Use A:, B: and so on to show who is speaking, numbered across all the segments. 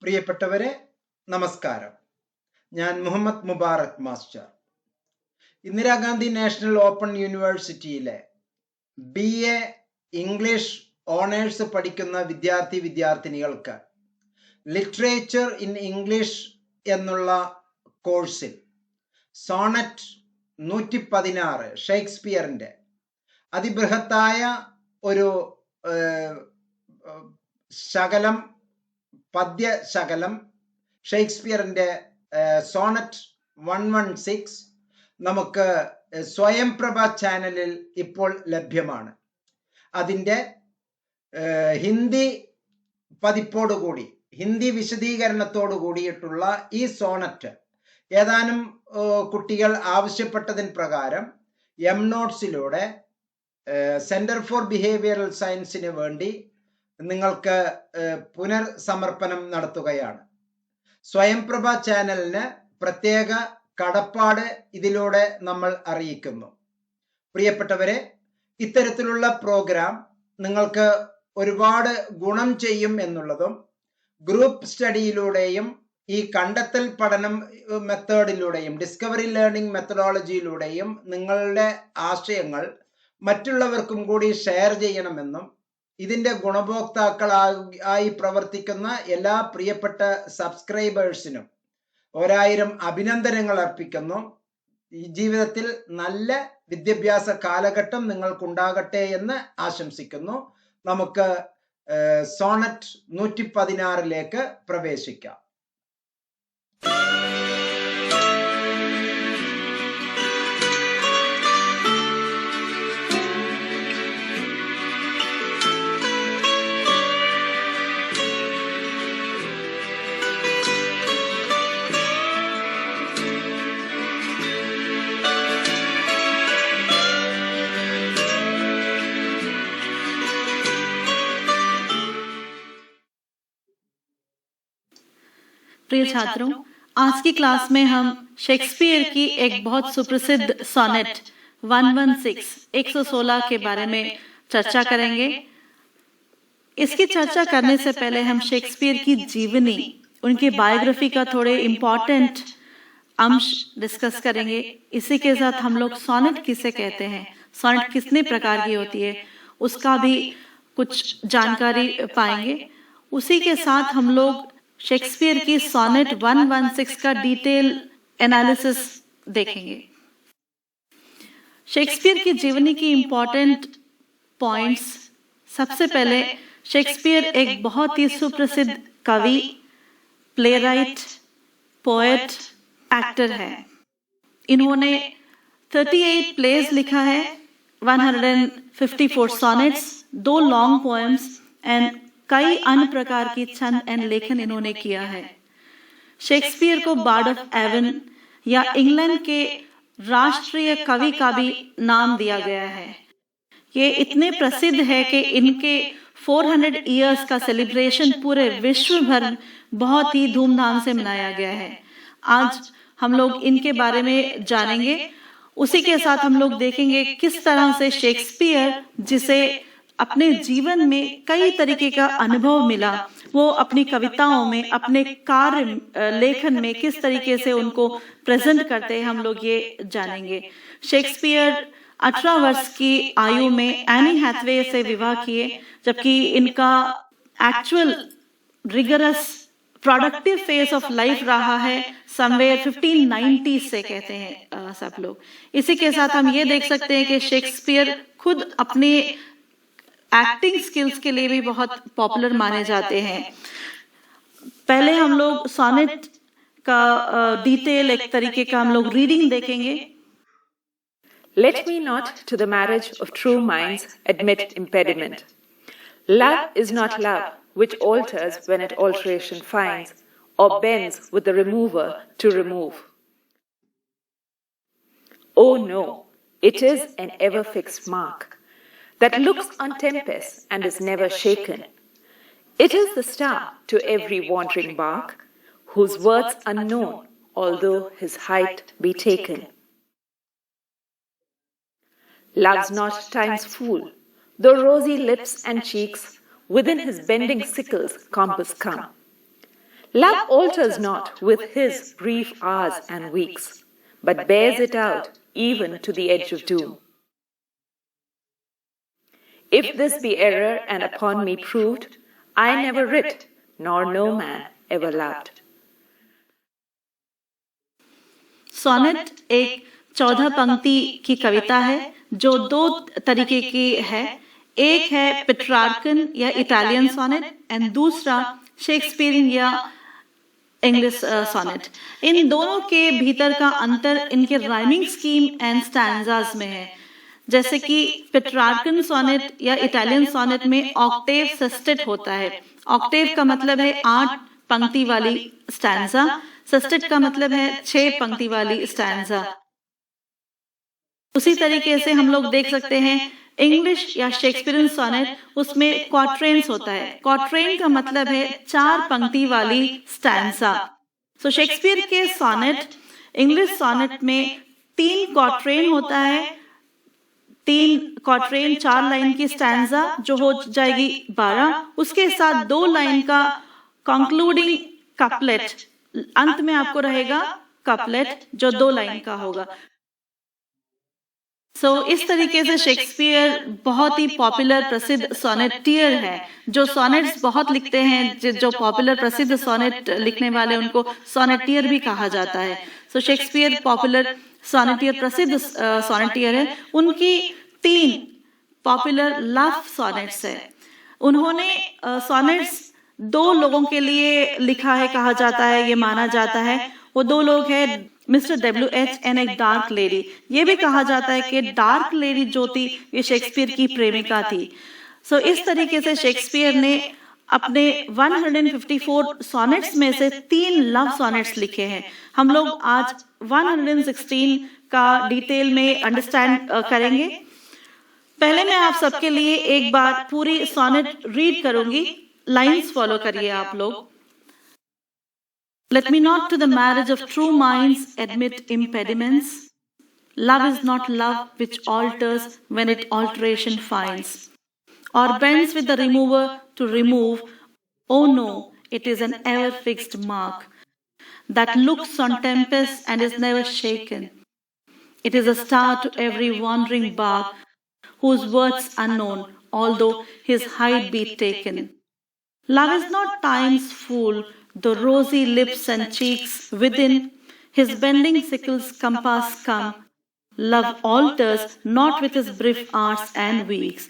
A: പ്രിയപ്പെട്ടവരെ നമസ്കാരം. ഞാൻ Muhammad Mubarak master. Indira Gandhi national open യൂണിവേഴ്സിറ്റിയിലെ BA ഇംഗ്ലീഷ് ഓണേഴ്സ് പഠിക്കുന്ന വിദ്യാർത്ഥിനികൾക്ക് ലിറ്ററേച്ചർ ഇൻ ഇംഗ്ലീഷ് എന്നുള്ള കോഴ്സിൽ സോണറ്റ് 116 ഷേക്സ്പിയറിന്റെ അതിബൃഹത്തായ ഒരു ശകലം പദ്യശകലം ഷേക്സ്പിയറിന്റെ സോണറ്റ് 116 നമുക്ക് സ്വയംപ്രഭ ചാനലിൽ ഇപ്പോൾ ലഭ്യമാണ്. അതിൻ്റെ ഹിന്ദി പതിപ്പോടുകൂടി, ഹിന്ദി വിശദീകരണത്തോടു കൂടിയിട്ടുള്ള ഈ സോണറ്റ് ഏതാനും കുട്ടികൾ ആവശ്യപ്പെട്ടതിന് പ്രകാരം എംനോട്സിലൂടെ സെന്റർ ഫോർ ബിഹേവിയറൽ സയൻസിന് വേണ്ടി നിങ്ങൾക്ക് പുനർസമർപ്പണം നടത്തുകയാണ്. സ്വയംപ്രഭ ചാനലിന് പ്രത്യേക കടപ്പാട് ഇതിലൂടെ നമ്മൾ അറിയിക്കുന്നു. പ്രിയപ്പെട്ടവരെ, ഇത്തരത്തിലുള്ള പ്രോഗ്രാം നിങ്ങൾക്ക് ഒരുപാട് ഗുണം ചെയ്യും എന്നുള്ളതും ഗ്രൂപ്പ് സ്റ്റഡിയിലൂടെയും ഈ കണ്ടെത്തൽ പഠനം മെത്തേഡിലൂടെയും ഡിസ്കവറി ലേണിംഗ് മെത്തഡോളജിയിലൂടെയും നിങ്ങളുടെ ആശയങ്ങൾ മറ്റുള്ളവർക്കും കൂടി ഷെയർ ചെയ്യണമെന്നും ഇതിന്റെ ഗുണഭോക്താക്കളായി പ്രവർത്തിക്കുന്ന എല്ലാ പ്രിയപ്പെട്ട സബ്സ്ക്രൈബേഴ്സിനും 1000 അഭിനന്ദനങ്ങൾ അർപ്പിക്കുന്നു. ഈ ജീവിതത്തിൽ നല്ല വിദ്യാഭ്യാസ കാലഘട്ടം നിങ്ങൾക്കുണ്ടാകട്ടെ എന്ന് ആശംസിക്കുന്നു. നമുക്ക് സോണറ്റ് 116 പ്രവേശിക്കാം.
B: प्रिय छात्रों, आज की क्लास में हम शेक्सपियर की एक बहुत सुप्रसिद्ध सोनेट 116 के बारे में चर्चा करेंगे. इसकी चर्चा करने से पहले हम शेक्सपियर की जीवनी, उनकी बायोग्राफी का थोड़े इम्पोर्टेंट अंश डिस्कस करेंगे. इसी के साथ हम लोग सोनेट किसे कहते हैं, सोनेट कितने प्रकार की होती है, उसका भी कुछ जानकारी पाएंगे. उसी के साथ हम लोग शेक्सपियर की सोनेट 116 का डिटेल एनालिसिस देखेंगे. शेक्सपियर की जीवनी की इंपॉर्टेंट पॉइंट्स. सबसे पहले शेक्सपियर एक बहुत ही सुप्रसिद्ध कवि, प्लेराइट, पोएट, एक्टर है. इन्होंने 38 प्लेस लिखा है, 154 सोनेट्स, 2 लॉन्ग पोएम्स एंड कई अन्य प्रकार की छंद एंड लेखन इन्होंने किया है. शेक्सपियर को बार्ड ऑफ एवन या इंग्लैंड के राष्ट्रीय कवि का भी नाम दिया गया है. ये इतने प्रसिद्ध है कि इनके 400 इयर्स का सेलिब्रेशन पूरे विश्व भर बहुत ही धूमधाम से मनाया गया है. आज हम लोग इनके बारे में जानेंगे. उसी के साथ हम लोग देखेंगे किस तरह से शेक्सपियर, जिसे अपने जीवन में कई तरीके का अनुभव मिला, वो अपनी कविताओं में, अपने कार्य लेखन में किस तरीके से उनको प्रेजेंट करते हैं, हम लोग ये जानेंगे. शेक्सपियर 18 वर्ष की आयु में एनी हैथवे से विवाह किए, जबकि इनका actual rigorous productive phase of life रहा है समवेयर 1590 से कहते हैं सब लोग. इसी के साथ हम ये देख सकते हैं कि शेक्सपियर खुद अपने एक्टिंग स्किल्स के लिए भी बहुत पॉपुलर माने जाते हैं. पहले हम लोग सोनेट का डिटेल एक तरीके का हम लोग रीडिंग देखेंगे.
C: Let me not to the marriage of true minds admit impediment. Love is not love which alters when it alteration finds, or bends with the remover to remove. Oh no, it is an ever fixed mark that looks on tempest and is never shaken. It is the star to every wandering bark, whose words unknown, although his height be taken. Love's not time's fool, though rosy lips and cheeks within his bending sickle's compass come. Love alters not with his brief hours and weeks, but bears it out even to the edge of doom. If this be error and upon me proved, I never writ, nor no man ever loved.
B: Sonnet एक 14 पंक्ति की कविता है जो दो तरीके की है। एक है पेट्रार्कन या इटालियन सोनेट एंड दूसरा शेक्सपियरियन या इंग्लिश सोनेट। इन दोनों के भीतर का अंतर इनके राइमिंग स्कीम एंड स्टैंजास में है। जैसे कि पेट्रार्कन सोनेट या इटालियन सोनेट में ऑक्टेव सेस्टेट होता है। ऑक्टेव का मतलब है 8 पंक्ति वाली स्टैंजा, सेस्टेट का मतलब है 6 पंक्ति वाली स्टैंजा। उसी तरीके से हम लोग देख सकते हैं इंग्लिश या शेक्सपियरियन सोनेट, उसमें क्वाट्रेन्स होता है। क्वाट्रेन का मतलब है 4 पंक्ति वाली स्टैंजा। सो शेक्सपियर के सोनेट, इंग्लिश सोनेट में 3 क्वाट्रेन होता है। 3 क्वाट्रेन 4 लाइन की स्टैंजा जो हो जाएगी 12, उसके साथ 2 लाइन का कंक्लूडिंग कपलेट, अंत में आपको रहेगा कपलेट जो 2 लाइन का होगा। इस तरीके से शेक्सपियर बहुत ही पॉपुलर प्रसिद्ध सोनेटियर है। जो सोनेट्स बहुत लिखते हैं, जो पॉपुलर प्रसिद्ध सोनेट लिखने वाले, उनको सोनेटियर भी कहा जाता है। शेक्सपियर पॉपुलर सोनेटियर, प्रसिद्ध सोनेटियर है। उनकी 3 पॉपुलर लव सोनेट्स है। उन्होंने सोनेट्स 2 लोगों के लिए लिखा है, कहा जाता है, ये माना जाता है। वो 2 लोग हैं मिस्टर WH एंड एक डार्क लेडी। ये भी कहा जाता है कि डार्क लेडी जो थी ये शेक्सपियर की प्रेमिका थी। इस तरीके से शेक्सपियर ने अपने 154 सोनेट्स में से 3 लव सोनेट्स लिखे हैं। हम लोग आज 116 का डिटेल में अंडरस्टैंड करेंगे। पहले मैं आप सबके लिए एक बार पूरी सोनेट रीड करूंगी, लाइंस फॉलो करिए आप लोग। Let me not to the marriage of true minds admit impediments. Love is not love which alters when it alteration finds, or bends with the remover to remove. Oh no, it is an ever fixed mark that looks on tempest and is never shaken. It is a star to every wandering bark, whose worth's unknown, although his height be taken. Love is not time's fool, though rosy lips and cheeks within his bending sickle's compass come. Love alters not with his brief hours and weeks,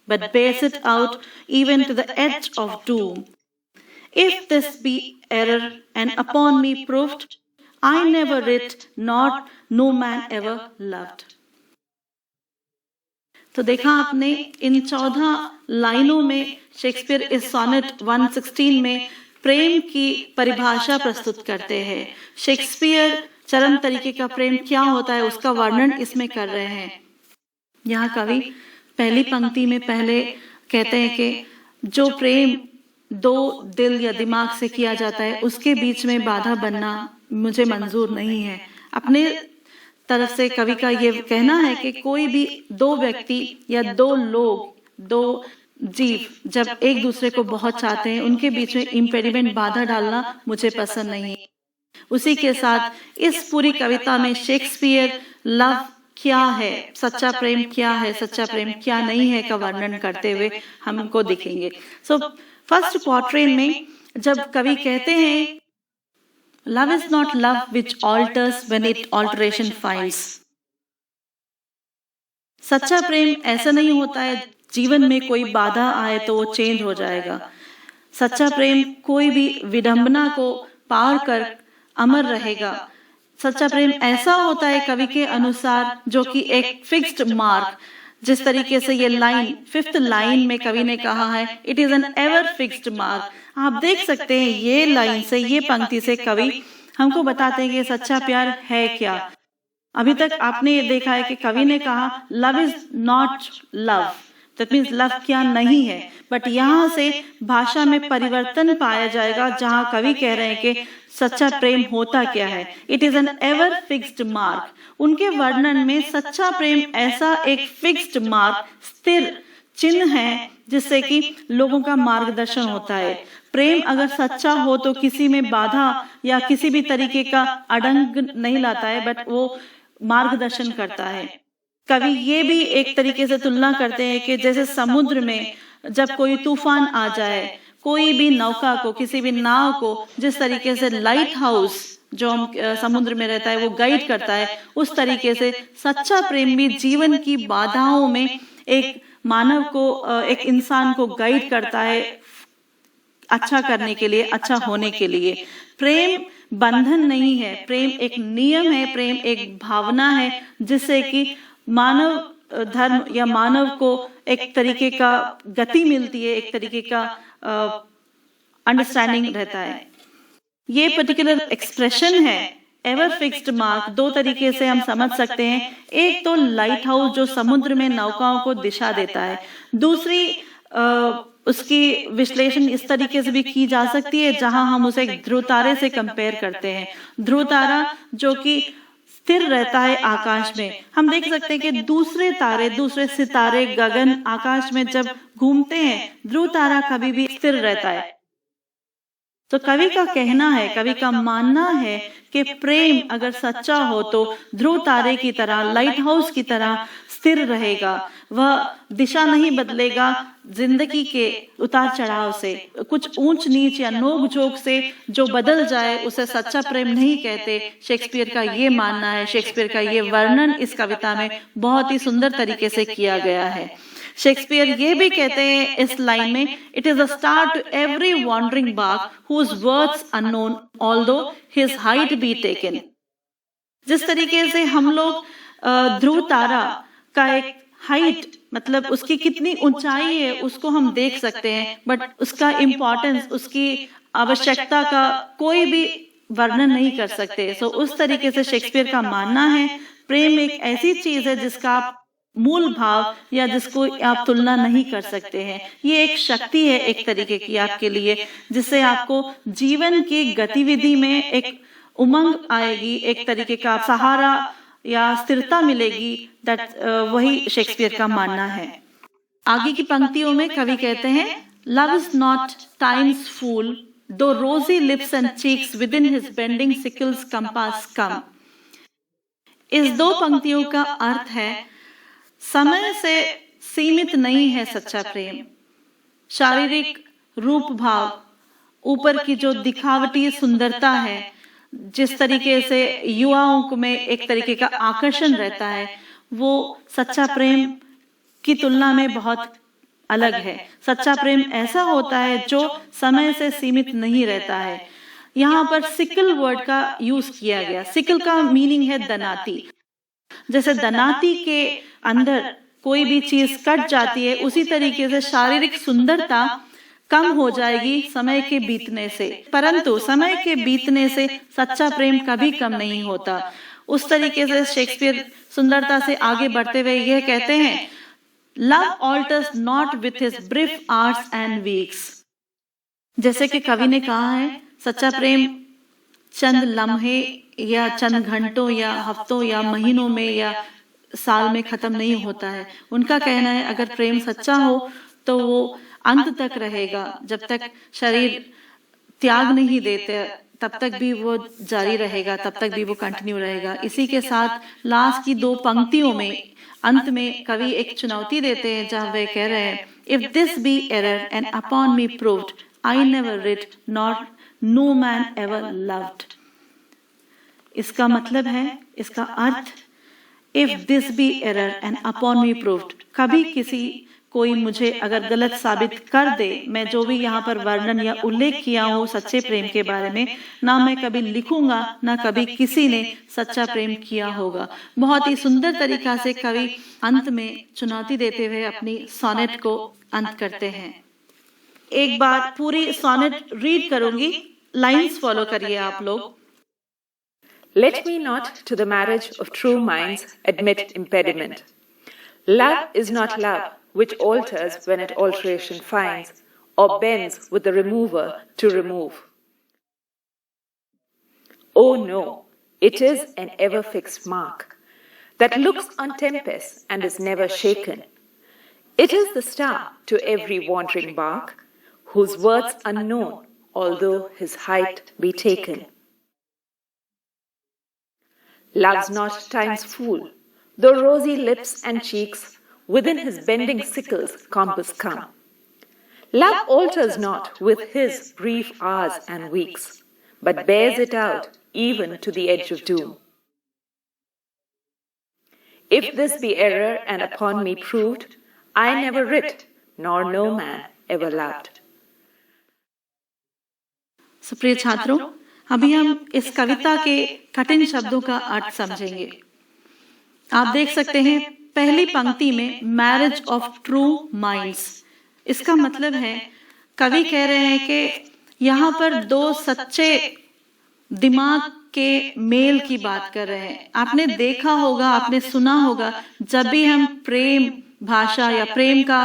B: but bears it out even to the edge of doom. If this be error and upon me proved, I never writ, nor no man ever loved. तो देखा आपने, इन 14 लाइनों में Shakespeare इस sonnet 116 में प्रेम की परिभाषा प्रस्तुत करते हैं। शेक्सपियर चरम तरीके का प्रेम क्या होता है उसका वर्णन इसमें कर रहे हैं। यहाँ कवि पहली पंक्ति में पहले कहते हैं कि जो प्रेम 2 दिल या दिमाग से किया जाता है उसके बीच में बाधा बनना मुझे मंजूर नहीं है। अपने तरफ से कवि का ये कहना है कि कोई भी 2 व्यक्ति या 2 लोग, 2 जीव जब एक दूसरे को बहुत चाहते हैं, उनके बीच में इम्पेडिमेंट, बाधा डालना मुझे पसंद नहीं। उसी के साथ इस पूरी कविता में शेक्सपियर लव क्या है, सच्चा प्रेम क्या है, सच्चा प्रेम क्या नहीं है का वर्णन करते हुए हमको दिखेंगे। फर्स्ट क्वार्ट्रेन में जब कवि कहते हैं love is not love which alters when it alteration finds, सच्चा प्रेम ऐसा नहीं होता है जीवन में कोई बाधा आए तो वो चेंज हो जाएगा। सच्चा प्रेम कोई भी विडंबना को पार कर अमर रहेगा। सच्चा प्रेम ऐसा होता है कवि के अनुसार जो कि एक फिक्स्ड मार्क, जिस तरीके से ये लाइन 5th लाइन में कवि ने कहा है it is an ever fixed mark. आप देख सकते हैं ये लाइन से, ये पंक्ति से कवि हमको बताते हैं कि सच्चा प्यार है क्या। अभी तक आपने ये देखा है कि कवि ने कहा love is not love, that means love क्या नहीं है। बट यहाँ से भाषा में परिवर्तन पाया जाएगा जहाँ कवि कह रहे हैं कि सच्चा प्रेम होता क्या है। It is an ever fixed mark. उनके वर्णन में सच्चा प्रेम ऐसा एक फिक्स्ड मार्क, स्थिर चिन्ह है जिससे कि लोगों का मार्गदर्शन होता है। प्रेम अगर सच्चा हो तो किसी में बाधा या किसी भी तरीके का अड़ंग नहीं लाता है, बट वो मार्गदर्शन करता है। कवि ये भी एक तरीके से तुलना करते हैं कि जैसे समुद्र में जब कोई तूफान आ जाए, कोई भी नौका को, किसी भी नाव को जिस तरीके से लाइट हाउस जो हम समुद्र में रहता है वो गाइड करता है, उस तरीके से सच्चा प्रेम भी जीवन की बाधाओं में एक मानव को, एक इंसान को गाइड करता है अच्छा करने के लिए, अच्छा होने के लिए। प्रेम बंधन नहीं है, प्रेम एक नियम है, प्रेम एक भावना है जिससे कि मानव धर्म या मानव को एक तरीके का गति मिलती है, एक तरीके का अंडरस्टैंडिंग रहता है। ये पर्टिकुलर एक्सप्रेशन है एवर फिक्स्ड मार्क, दो तरीके से हम समझ सकते हैं। एक तो लाइट हाउस जो समुद्र में नौकाओं को दिशा देता है, दूसरी उसकी विश्लेषण इस तरीके से भी की जा सकती है जहां हम उसे ध्रुव तारे से कंपेयर करते हैं। ध्रुव तारा जो कि स्थिर रहता है आकाश में, हम देख सकते हैं कि दूसरे तारे, दूसरे सितारे, गगन आकाश में जब घूमते हैं, ध्रुव तारा कभी भी स्थिर रहता है। तो कवि का कहना है, कवि का मानना है कि प्रेम अगर सच्चा हो तो ध्रुव तारे की तरह, लाइट हाउस की तरह स्थिर रहेगा, वह दिशा नहीं बदलेगा जिंदगी के उतार चढ़ाव से, कुछ ऊंच नीच या नोक झोंक से जो बदल जाए उसे सच्चा प्रेम नहीं कहते। शेक्सपियर का ये मानना है, शेक्सपियर का ये वर्णन इस कविता में बहुत ही सुंदर तरीके से किया गया है। शेक्सपियर ये भी कहते हैं इस लाइन में, it is a star to every wandering bark whose worth's unknown although his height be taken. जिस तरीके से हम लोग ध्रुव तारा का एक हाइट, मतलब उसकी कितनी ऊंचाई है उसको हम देख सकते हैं, बट उसका इम्पोर्टेंस, उसकी आवश्यकता का कोई भी वर्णन नहीं कर सकते। सो उस तरीके से शेक्सपियर का मानना है प्रेम एक ऐसी चीज है जिसका आप मूल भाव या जिसको आप तुलना नहीं कर सकते हैं। ये एक शक्ति है एक तरीके की आपके लिए, जिससे आपको जीवन की गतिविधि में एक उमंग आएगी, एक तरीके का सहारा या स्थिरता मिलेगी। वही शेक्सपियर का मानना है। आगे की पंक्तियों में कवि कहते हैं, love is not time's fool though rosy lips and cheeks within his bending sickle's compass come. इस दो पंक्तियों का अर्थ है, समय से सीमित नहीं है सच्चा प्रेम। शारीरिक रूप भाव, ऊपर की जो दिखावटी सुंदरता है, जिस तरीके से युवाओं में एक तरीके का आकर्षण रहता है, वो सच्चा प्रेम की तुलना में बहुत अलग है। सच्चा प्रेम ऐसा होता है जो समय से सीमित नहीं रहता है। यहाँ पर सिकल वर्ड का यूज किया गया। सिकल का मीनिंग है दनाती। जैसे दनाती के अंदर कोई भी चीज कट जाती है, उसी तरीके से शारीरिक सुंदरता कम हो जाएगी समय के बीतने से, परंतु समय के बीतने से सच्चा प्रेम कभी कम नहीं होता। उस तरीके से शेक्सपियर सुंदरता से आगे बढ़ते हुए यह कहते हैं, love alters not with his brief hours and weeks. जैसे कि कवि ने कहा है, सच्चा प्रेम चंद लम्हे या चंद घंटों या हफ्तों या महीनों में या साल में खत्म नहीं होता है। उनका कहना है अगर प्रेम सच्चा हो तो वो अंत तक रहेगा। जब तक शरीर त्याग नहीं देते तब तक भी वो जारी रहेगा, तब तक भी वो कंटिन्यू रहेगा। इसी के साथ लास्ट की दो पंक्तियों में अंत में कवि एक चुनौती देते हैं जहां वे कह रहे हैं, if this be error and upon me proved I never writ not no man ever loved. इसका मतलब है, इसका अर्थ, if this be error and upon me proved, कभी किसी कोई मुझे अगर गलत साबित कर दे, मैं जो भी यहाँ पर वर्णन या उल्लेख किया हूँ सच्चे प्रेम के बारे में, ना मैं कभी लिखूंगा ना कभी किसी ने सच्चा प्रेम किया होगा। बहुत ही सुंदर तरीका से कवि अंत में चुनौती देते हुए अपनी सोनेट को अंत करते हैं। एक बार पूरी सोनेट रीड करूंगी, लाइंस फॉलो करिए आप लोग।
C: Let me not to the marriage of true minds admit impediment. Love is not love, which alters when it alteration finds, or bends with the remover to remove. Oh no, it is an ever-fixed mark, that looks on tempest and is never shaken. It is the star to every wandering bark, whose words unknown, although his height be taken. Love's not time's fool, though rosy lips and cheeks within his bending sickle's compass come. Love alters not with his brief hours and weeks, but bears it out even to the edge of doom. If this be error and upon me proved, I never writ, nor no man ever loved.
B: Supriya छात्रों, अभी हम इस कविता के कठिन शब्दों का अर्थ समझेंगे। आप देख सकते हैं पहली पंक्ति में मैरिज ऑफ ट्रू माइंड्स, इसका मतलब है कवि कह रहे हैं कि यहाँ पर दो सच्चे दिमाग के मेल की बात कर रहे हैं। आपने देखा होगा, आपने सुना होगा, जब भी हम प्रेम भाषा या प्रेम का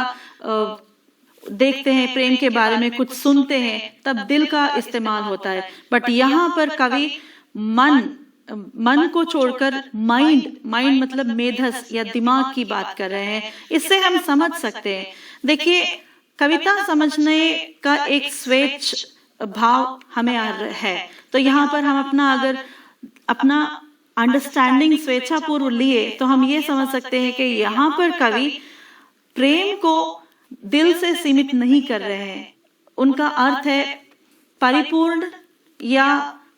B: देखते हैं, प्रेम के बारे में कुछ सुनते हैं, तब दिल का इस्तेमाल होता है। बट यहाँ पर कवि मन को छोड़कर माइंड मतलब मेधस या दिमाग की बात कर रहे हैं। इससे हम समझ सकते हैं, देखिए कविता समझने का एक स्वेच्छ भाव हमें है, तो यहाँ पर हम अपना अंडरस्टैंडिंग स्वेच्छापूर्व लिए तो हम ये समझ सकते हैं कि यहाँ पर कवि प्रेम को दिल से सीमित नहीं कर रहे हैं। उनका अर्थ है परिपूर्ण या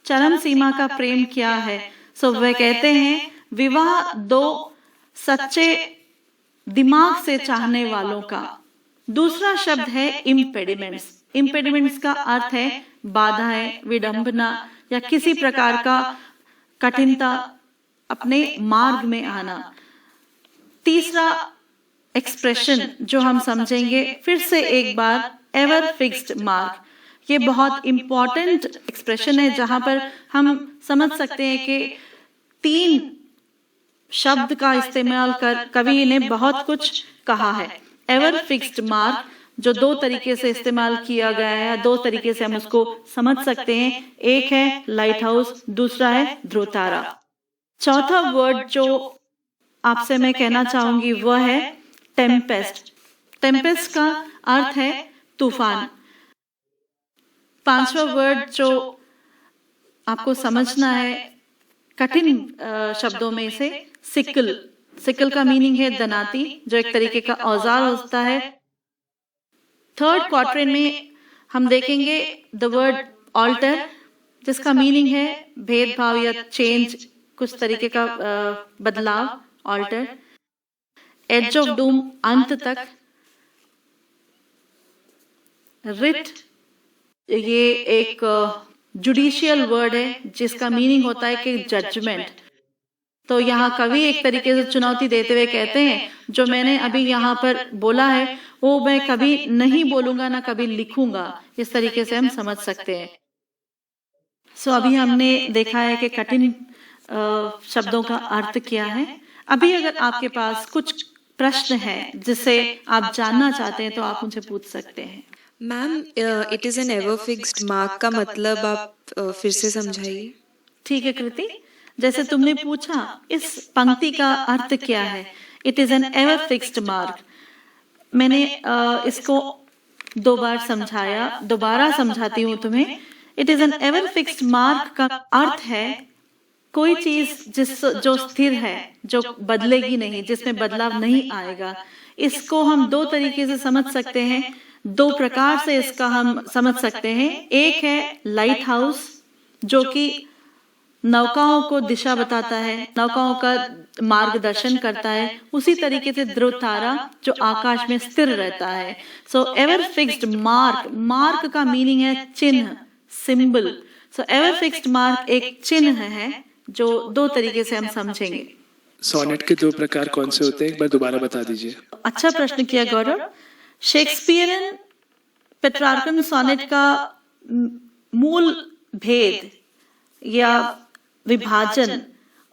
B: चरम सीमा का प्रेम क्या है। सो वह कहते हैं विवाह दो सच्चे दिमाग से चाहने वालों का। दूसरा शब्द है इम्पेडिमेंट्स। इम्पेडिमेंट्स का अर्थ है बाधाएं, विडंबना या किसी प्रकार का कठिनता अपने मार्ग में आना। तीसरा एक्सप्रेशन जो हम समझेंगे फिर से एक बार, एवर फिक्स्ड मार्क। ये बहुत इंपॉर्टेंट एक्सप्रेशन है जहां पर हम समझ सकते हैं कि 3 शब्द का इस्तेमाल कर कवि ने बहुत कुछ कहा है। एवर फिक्स्ड मार्क जो 2 तरीके से इस्तेमाल किया गया है, 2 तरीके से हम उसको समझ सकते हैं। एक है लाइट हाउस, दूसरा है ध्रुव तारा। चौथा वर्ड जो आपसे मैं कहना चाहूंगी वह है टेम्पेस्ट। टेम्पेस्ट का अर्थ है तूफान। 5वां वर्ड जो आपको समझना है कठिन शब्दों में से, सिकल। सिकल का मीनिंग है दनाती, जो एक तरीके का औजार होता है। 3rd क्वाड्रेंट में हम देखेंगे द वर्ड ऑल्टर, जिसका मीनिंग है भेदभाव या चेंज, कुछ तरीके का बदलाव, ऑल्टर। एज ऑफ डूम, अंत तक। रिट, ये एक जुडिशियल वर्ड है जिसका मीनिंग होता है कि जजमेंट। तो यहाँ कवि एक तरीके से चुनौती देते हुए कहते हैं जो मैंने अभी यहाँ पर बोला है वो मैं कभी नहीं बोलूंगा, ना कभी लिखूंगा। इस तरीके से हम समझ सकते हैं। सो अभी हमने देखा है कि कठिन शब्दों का अर्थ क्या है। अभी अगर आपके पास कुछ प्रश्न है जिसे आप जानना चाहते हैं तो आप मुझे पूछ सकते हैं।
D: Ma'am, it is an ever fixed mark का मतलब आप फिर से समझाइए।
B: ठीक है कृति, जैसे तुमने पूछा इस पंक्ति का अर्थ क्या है, it is an ever fixed mark. मैंने इसको 2 बार समझाया, दोबारा समझाती हूँ तुम्हें। It is an ever fixed mark का अर्थ है कोई चीज जो स्थिर है, जो बदलेगी नहीं, जिसमें बदलाव नहीं आएगा। इसको हम 2 तरीके से समझ सकते हैं, 2 प्रकार से इसका हम समझ सकते हैं। एक है लाइट हाउस जो कि नौकाओं को दिशा बताता है, नौकाओं का मार्गदर्शन करता है। उसी तरीके से ध्रुव तारा जो आकाश में स्थिर रहता है। So ever fixed mark, mark का मीनिंग है चिन्ह, symbol. So ever fixed mark एक चिन्ह है जो 2 तरीके से हम समझेंगे।
E: सोनेट के 2 प्रकार कौन से होते हैं, एक बार दोबारा बता दीजिए।
B: अच्छा प्रश्न किया गौरव। शेक्सपियरन पेट्रार्कन सोनेट का मूल भेद या विभाजन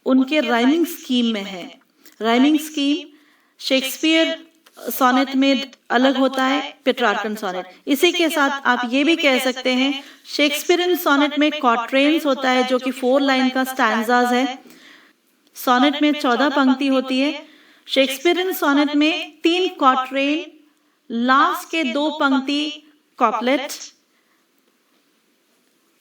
B: उनके राइमिंग स्कीम में है। राइमिंग स्कीम शेक्सपियर सोनेट में अलग होता है, पेट्रार्कन सोनेट। इसी के साथ आप ये भी कह सकते हैं शेक्सपियरन सोनेट में क्वाट्रेंस होता है जो कि 4 लाइन का स्टैंजाज है। सोनेट में 14 पंक्ति होती है। शेक्सपियरियन सोनेट में 3 क्वार्टेन, लास्ट के 2 पंक्ति कॉपलेट,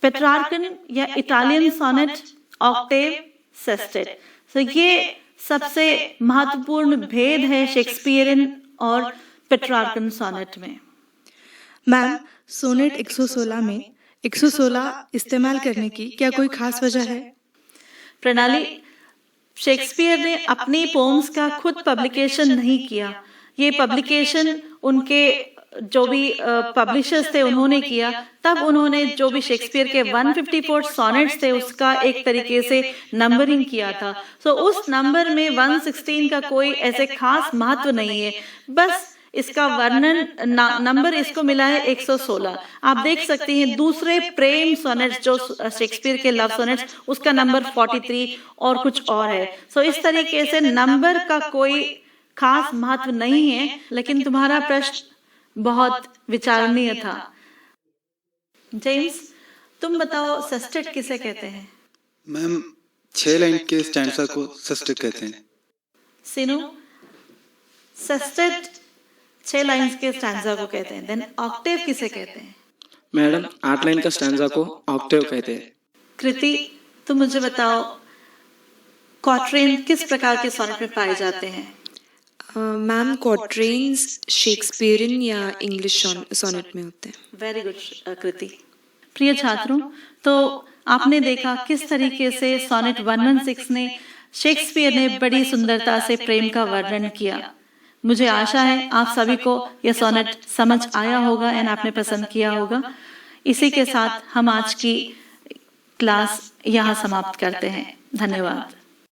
B: पेट्रार्कन या इटालियन सोनेट ऑक्टेव, सेस्टेट। तो ये सबसे महत्वपूर्ण भेद है शेक्सपियरियन और पेट्रार्कन सोनेट में।
F: मैम, सोनेट 116 में 116 इस्तेमाल करने की क्या कोई खास वजह है?
B: प्रणाली, शेक्सपियर ने अपनी पोम्स का खुद पब्लिकेशन नहीं किया। ये पब्लिकेशन उनके जो भी पब्लिशर्स थे उन्होंने किया। तब उन्होंने जो भी शेक्सपियर के 154 सोनेट्स थे उसका एक तरीके से नंबरिंग किया था। सो उस नंबर में 116 का कोई ऐसे खास महत्व नहीं है, बस इसका वर्णन नंबर इसको मिला है 116। आप देख सकते हैं दूसरे प्रेम सोनेट्स जो शेक्सपियर के लव सोनेट्स उसका नंबर 43 और कुछ और है। सो इस तरीके से नंबर का कोई खास महत्व नहीं है, लेकिन तुम्हारा प्रश्न बहुत विचारणीय था। जेम्स, तुम बताओ सेस्टेट किसे कहते हैं?
G: मैम, 6 लाइन के स्टैंजा को सेस्टेट कहते हैं।
B: सिनु, सेस्टेट 6 लाइंस के स्टैंजा को कहते हैं। देन ऑक्टेव किसे कहते हैं?
E: मैडम, 8 लाइन का स्टैंजा को ऑक्टेव कहते हैं।
B: कृति, तुम मुझे बताओ क्वार्टेन किस प्रकार के सोनेट में पाए जाते हैं?
D: मैम, क्वार्टेन्स शेक्सपियरियन या इंग्लिश सोनेट में होते हैं।
B: वेरी गुड कृति। प्रिय छात्रों, तो आपने देखा किस तरीके से सोनेट 116 ने शेक्सपियर ने बड़ी सुंदरता से प्रेम का वर्णन किया। मुझे आशा है आप सभी को यह सोनेट समझ आया होगा एंड आपने पसंद किया होगा। इसी के साथ हम आज की क्लास यहाँ समाप्त करते हैं। धन्यवाद।